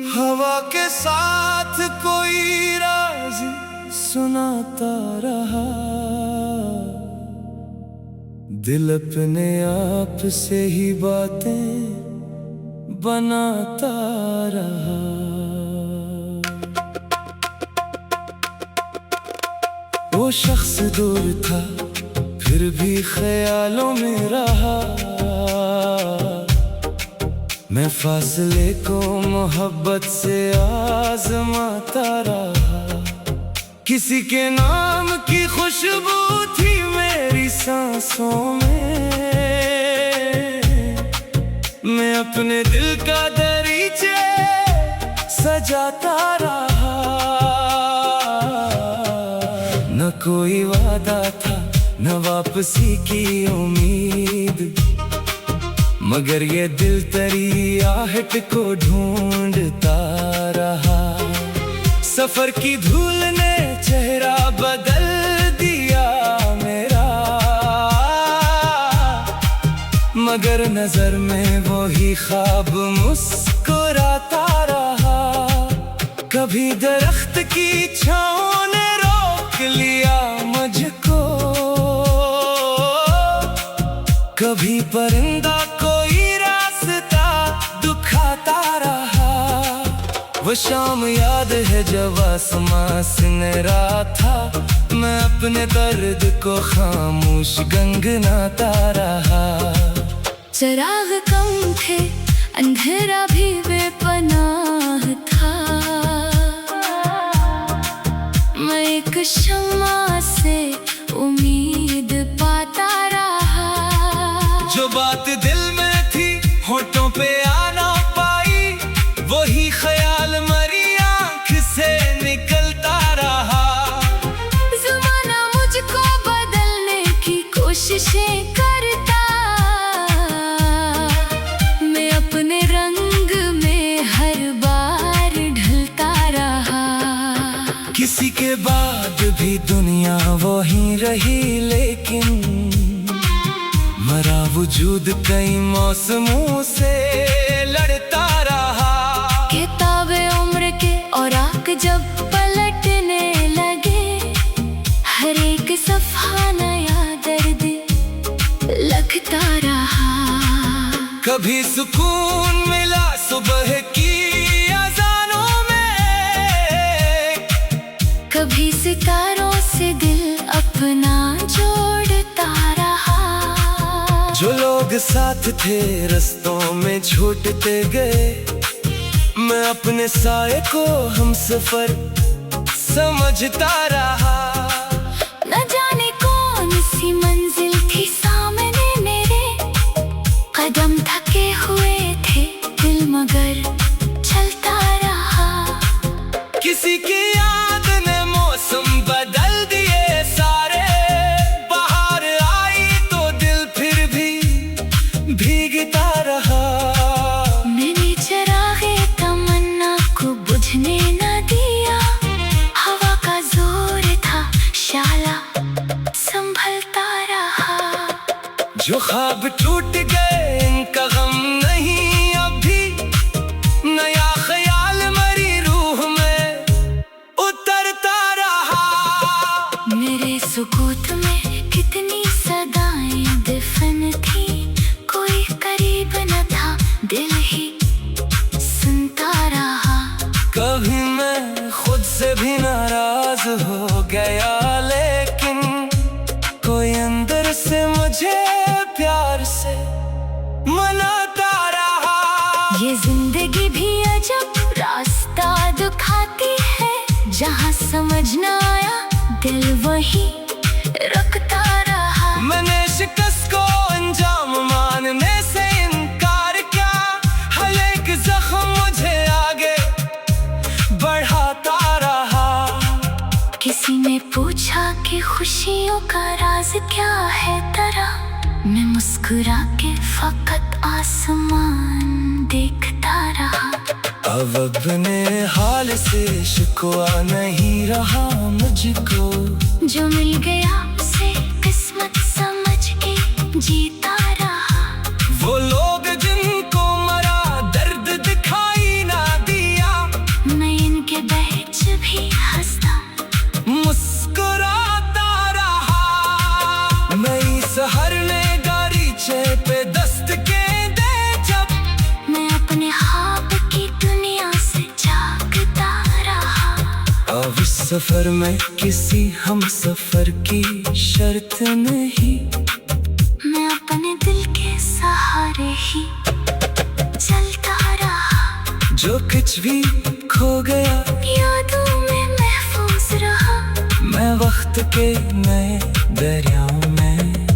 हवा के साथ कोई राज सुनाता रहा, दिल अपने आप से ही बातें बनाता रहा। वो शख्स दूर था फिर भी ख्यालों में रहा, मैं फासले को मोहब्बत से आजमाता रहा। किसी के नाम की खुशबू थी मेरी सांसों में, मैं अपने दिल का दरीचे सजाता रहा। न कोई वादा था न वापसी की उम्मीद, मगर ये दिल तेरी आहट को ढूंढता रहा। सफर की धूल ने चेहरा बदल दिया मेरा, मगर नजर में वही ख्वाब मुस्कुराता रहा। कभी दरख्त की छाँव ने रोक लिया मुझको, कभी परिंदा कोई रास्ता दुखाता रहा। वो शाम याद है जब आसमां सिनरा था, मैं अपने दर्द को खामोश गनगनाता रहा। चिराग कम थे अंधेरा भी बेपनाह था, मैं एक शम्मा से उम्मीद पाता रहा। जो बात दिल में थी होठों पे आ ना पाई, वही ख्याल मरी आंख से निकलता रहा। ज़माना मुझको बदलने की कोशिशें करता, मैं अपने रंग में हर बार ढलता रहा। किसी के बाद भी दुनिया वही रही, लेकिन मरा वजूद कई मौसमों से लड़ता रहा। किताबे उम्र के औराक जब पलटने लगे, हर एक सफ़ा नया दर्द लगता रहा। कभी सुकून मिला सुबह की अज़ानों में, कभी सितारों से दिल अपना जोड़ता रहा। जो लोग साथ थे रस्तों में छूटते गए, मैं अपने साए को हमसफर समझता रहा। न जाने कौन सी मंजिल थी सामने मेरे, कदम थके हुए थे दिल मगर चलता रहा। किसी की याद ने मौसम बदल दिए सारे, बाहर आई तो दिल फिर भी भीगता रहा। मैंने चिरागे तमन्ना को बुझने न दिया, हवा का जोर था शाला संभलता रहा। जो ख्वाब टूट गए इनका गम नहीं अभी, नया ख्याल मरी रूह में उतरता रहा। मेरे सुकूत में कितनी सदाएं दफन थी, कोई करीब न था दिल ही सुनता रहा। कभी मैं खुद से भी नाराज हो गया, लेकिन कोई अंदर से मुझे प्यार से मनाता रहा। ये जिंदगी भी अजब रास्ता दिखाती है, जहाँ समझ न आया दिल वही रखता रहा। मैंने शिकस्त को अंजाम मानने से इनकार किया, हर एक जख्म मुझे आगे बढ़ाता रहा। किसी ने पूछा कि खुशियों का राज क्या है तेरा, मैं मुस्कुरा के फकत आसमान देखता रहा। अब अपने हाल से शिकवा नहीं रहा मुझको, जो मिल गया उसे किस्मत समझ के सफर में किसी हम सफर की शर्त नहीं, मैं अपने दिल के सहारे ही चलता रहा। जो कुछ भी खो गया यादों में महफूज रहा, मैं वक्त के नए दरियाओं में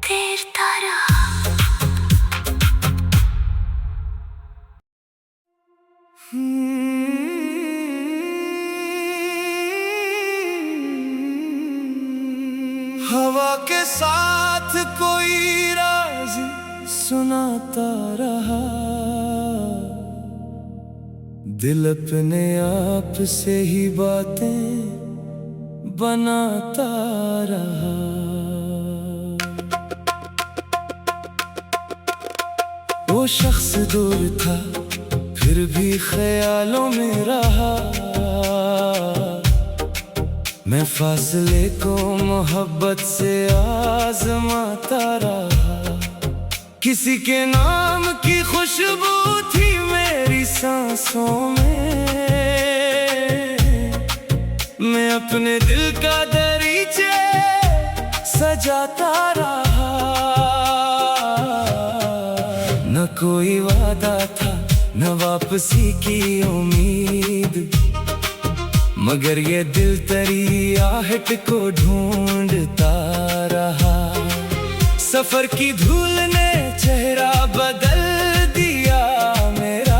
तैरता रहा। हवा के साथ कोई राज सुनाता रहा, दिल अपने आप से ही बातें बनाता रहा। वो शख्स दूर था फिर भी ख्यालों में रहा, मैं फासले को मोहब्बत से आजमाता रहा। किसी के नाम की खुशबू थी मेरी सांसों में, मैं अपने दिल का दरीचे सजाता रहा। न कोई वादा था न वापसी की उम्मीद, मगर ये दिल तेरी आहट को ढूंढता रहा। सफर की धूल ने चेहरा बदल दिया मेरा,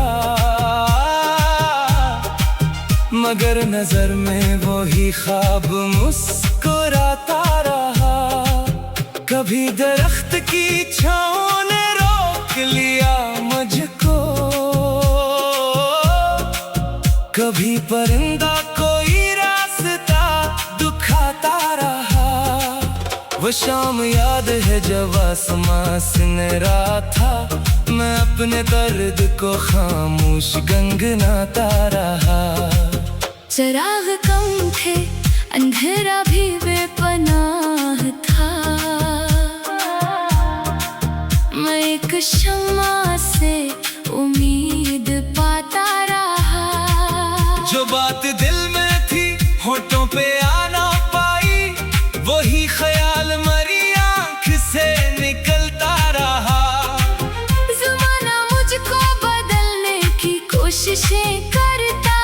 मगर नजर में वो ही ख्वाब मुस्कुराता रहा। कभी दरख्त की छाँव ने रोक लिया मुझको, कभी परिंदा कोई रास्ता दुखाता रहा। वो शाम याद है जब आसमां सिनरा था, मैं अपने दर्द को खामोश गनगनाता रहा। चिराग कम थे अंधेरा भी बेपनाह था, मैं एक शम्मा से उम्मीद पाता रहा। जो बात दिल में थी होठों पे आना पाई, वही ख्याल मरी आँख से निकलता रहा। ज़माना मुझको बदलने की कोशिशें करता,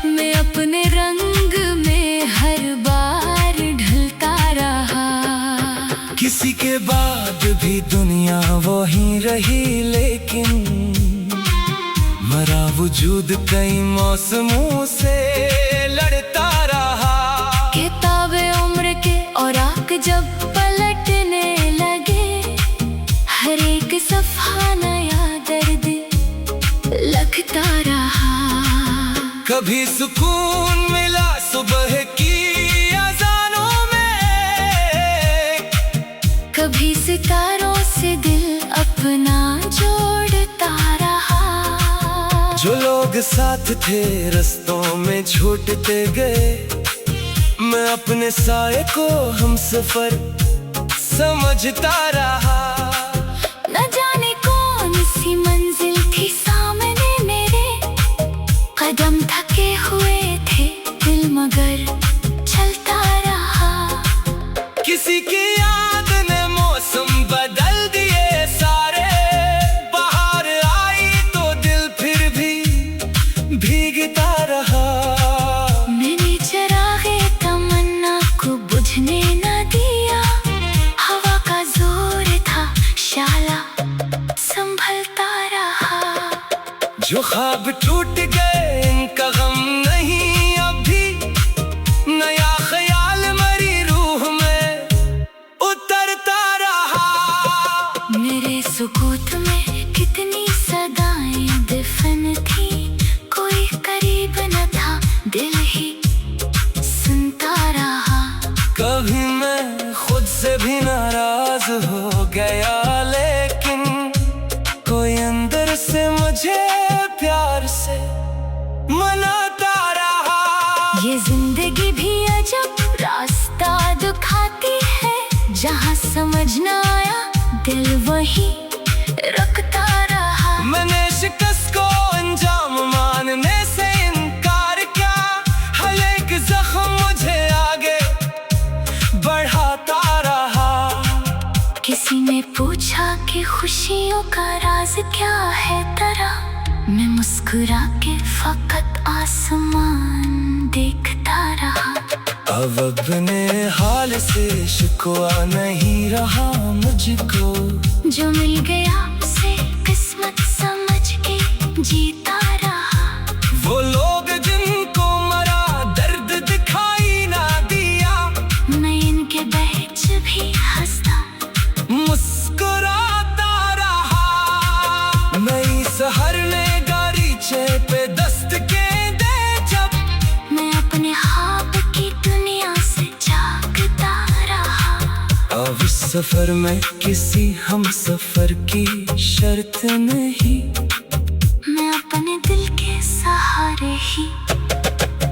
मैं अपने रंग में हर बार ढलता रहा। किसी के बाद भी दुनिया वही रही, लेकिन मरा वजूद कई मौसमों से लड़ता रहा। किताबे उम्र के औराक जब पलटने लगे, हर एक सफ़ा नया दर्द लगता रहा। कभी सुकून मिला सुबह की अज़ानों में, कभी सितारों से दिल अपना जोड़ता रहा। जो लोग साथ थे रस्तों में छूटते गए, मैं अपने साए को हम सफर समझता रहा। न जाने कौन सी मंजिल थी सामने मेरे, कदम थके हुए थे दिल मगर चलता रहा। किसी की याद ने मौसम बदल दिए सारे, बाहर आई तो दिल फिर भी भीगता रहा। मैंने चिरागे तमन्ना को बुझने न दिया, हवा का जोर था शाला संभलता रहा। जो ख्वाब टूट गए इनका गम नहीं अभी, नया ख्याल मरी रूह में उतरता रहा। मेरे सुकूत में कितनी सदाएं दफन थी, कोई करीब न था दिल ही सुनता रहा। कभी मैं खुद से भी नाराज हो गया, लेकिन कोई अंदर से मुझे प्यार से मनाता रहा। ये जिंदगी भी अजब रास्ता दिखाती है, जहाँ समझ न आया दिल वही रखता रहा। मैंने शिकस्त को अंजाम मानने से इनकार कि खुशियों का राज क्या है तेरा। मैं मुस्कुरा के फकत आसमान देखता रहा। अब अपने हाल से शिकवा नहीं रहा मुझको, जो मिल गया उसे किस्मत समझ के जीता रहा। वो लोग जिनको मरा दर्द दिखाई ना दिया, मैं इनके बीच भी हंसता मुस्कुराता रहा। नई सहर ने गारीचे पे दस्त के दे जब, मैं अपने ख्वाब की दुनिया से जागता रहा। अब इस सफर में किसी हम सफर की शर्त नहीं, मैं अपने दिल के सहारे ही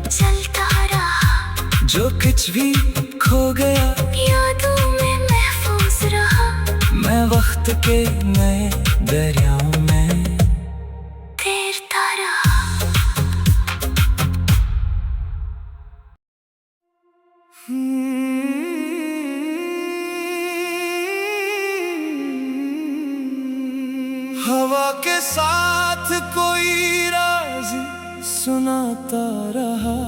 चलता रहा। जो कुछ भी खो गया यादों में महफूज रहा। मैं वक्त के नए दरियाओं में तैरता रहा। हवा के साथ कोई राज सुनाता रहा,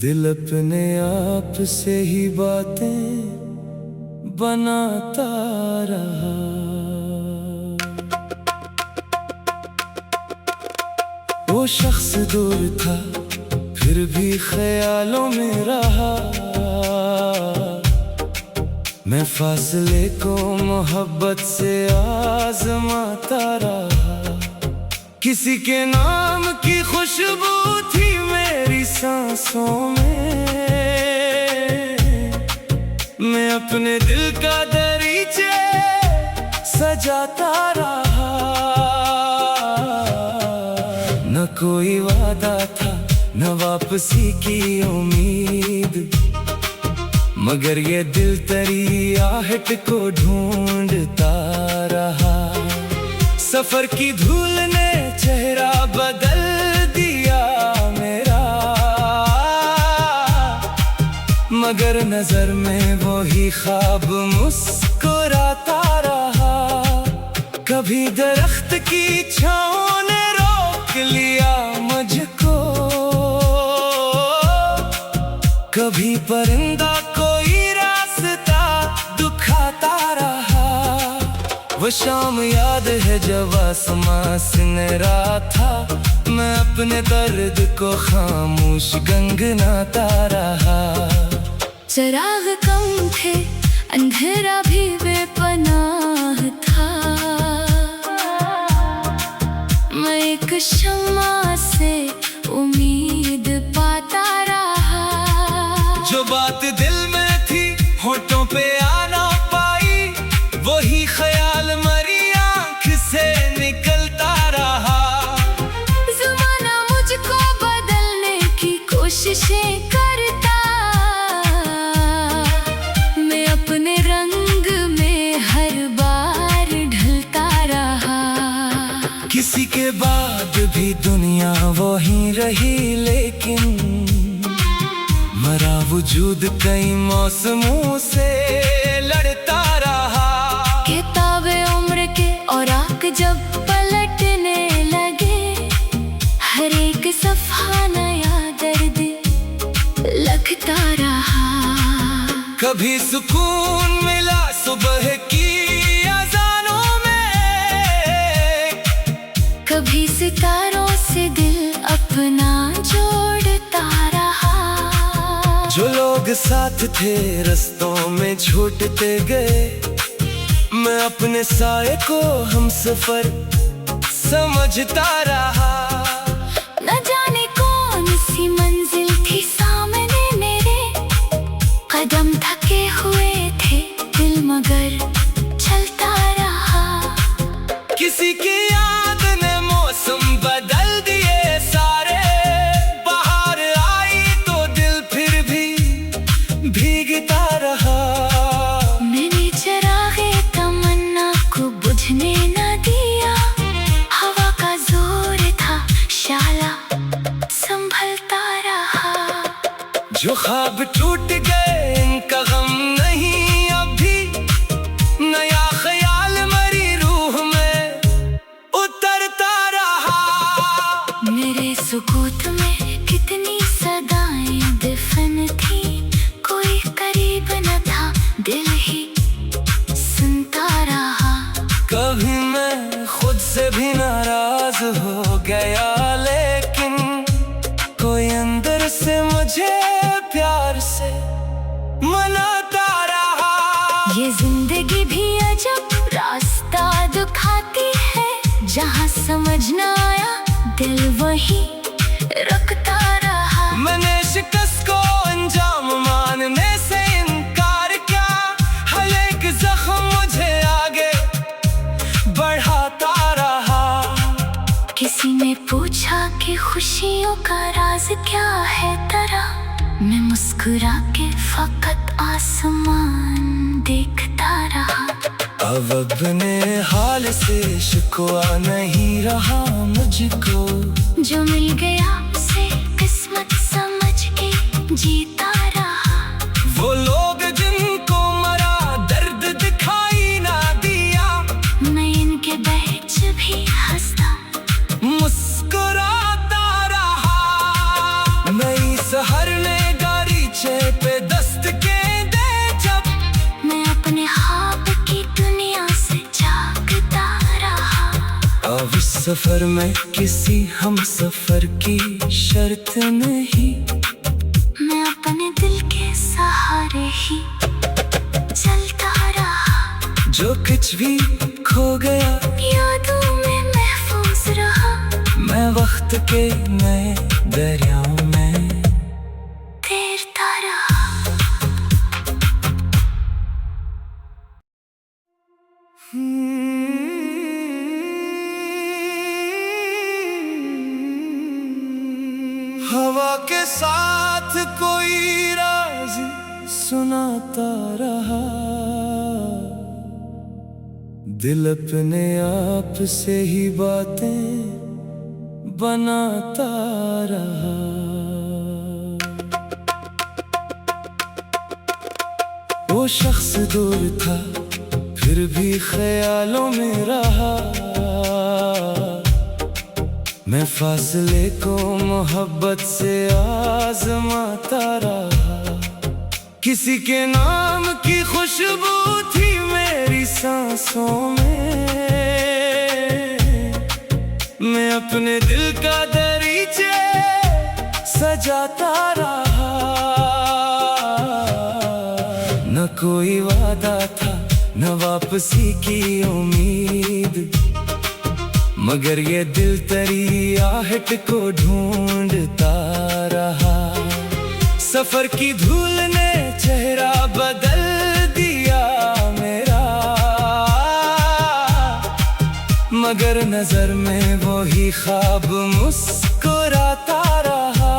दिल अपने आप से ही बातें बनाता रहा। वो शख्स दूर था फिर भी ख्यालों में रहा, मैं फासले को मोहब्बत से आजमाता रहा। किसी के नाम की खुशबू थी मेरी सांसों में, मैं अपने दिल का दरीचे सजाता रहा। न कोई वादा था न वापसी की उम्मीद, मगर ये दिल तेरी आहट को ढूंढता रहा। सफर की धूल ने चेहरा बदल दिया मेरा, मगर नजर में वो ही ख्वाब मुस्कुराता रहा। कभी दरख्त की छाँव ने रोक लिया मुझको, कभी परिंदा कोई रास्ता दुखाता रहा। वो शाम याद है जब आसमां सिनरा था, मैं अपने दर्द को खामोश गनगनाता रहा। चिराग कम थे अंधेरा भी बेपनाह था, मैं एक शम्मा से उम्मीद पाता रहा। जो बात दिल में थी होठों पे आ ना पाई, वही ख्याल मरी आँख से निकलता रहा। ज़माना मुझको बदलने की कोशिशें करता, मैं अपने रंग में हर बार ढलता रहा। किसी के बाद भी दुनिया वही रही, लेकिन मरा वजूद कई मौसमों से लड़ता रहा। किताबे उम्र के औराक जब पलटने लगे, हर एक सफ़ा नया दर्द लगता रहा। कभी सुकून मिला सुबह की अज़ानों में, कभी सितारों से दिल अपना जोड़ता रहा। जो लोग साथ थे रस्तों में छूटते गए, मैं अपने साए को हम सफर समझता रहा। न जाने कौन सी मंजिल थी सामने मेरे, कदम थके हुए थे दिल मगर चलता रहा। किसी की याद ने मौसम बदल दिए सारे, बाहर आई तो दिल फिर भी भीगता रहा। मैंने चिरागे तमन्ना को बुझने न दिया, हवा का जोर था शाला संभलता रहा। जो ख्वाब टूट गए इनका गम नहीं अभी, प्यार से मनाता रहा। ये जिंदगी भी अजब रास्ता दिखाती है, जहाँ समझ न आया दिल वही रुकता रहा। मैंने शिकस्त को अंजाम मानने से इनकार किया, हर एक जख्म मुझे आगे बढ़ाता रहा। किसी ने पूछा कि खुशियों का राज क्या है तेरा, मैं मुस्कुरा के फकत आसमान देखता रहा। अब अपने हाल से शिकवा नहीं रहा मुझको, जो मिल गया उसे किस्मत समझ के जीता रहा। वो लोग जिनको मरा दर्द दिखाई ना दिया, मैं इनके बीच भी हंसता मुस्कुराता रहा। नई सहर ने गारीचे पे दस्त के दे जब, मैं अपने ख्वाब की दुनिया से जागता रहा। अब इस सफर में किसी हम सफर की शर्त नहीं, मैं अपने दिल के सहारे ही चलता रहा। जो कुछ भी खो गया यादों में महफूज रहा, मैं वक्त के नए दरियाओं में तैरता रहा। हवा के साथ कोई राज सुनाता रहा, दिल अपने आप से ही बातें बनाता रहा। वो शख्स दूर था फिर भी ख्यालों में रहा, मैं फासले को मोहब्बत से आजमाता रहा। किसी के नाम की खुशबू थी मेरी सांसों में, मैं अपने दिल का दरीचे सजाता रहा। न कोई वादा था न वापसी की उम्मीद, मगर ये दिल तेरी आहट को ढूंढता रहा। सफर की धूल ने चेहरा बदल दिया मेरा, मगर नजर में वही ख्वाब मुस्कुराता रहा।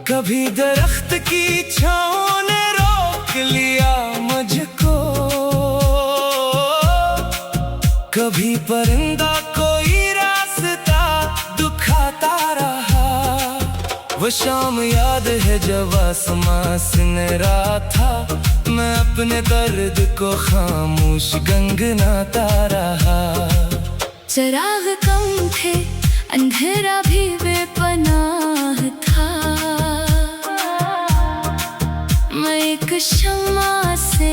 कभी दरख्त की छाँव ने रोक लिया मुझको, कभी परिंदा कोई रास्ता दुखाता रहा। वो शाम याद है जब आसमां सिनरा था, मैं अपने दर्द को खामोश गनगनाता रहा। चिराग कम थे अंधेरा भी बेपनाह था, मैं एक शम्मा से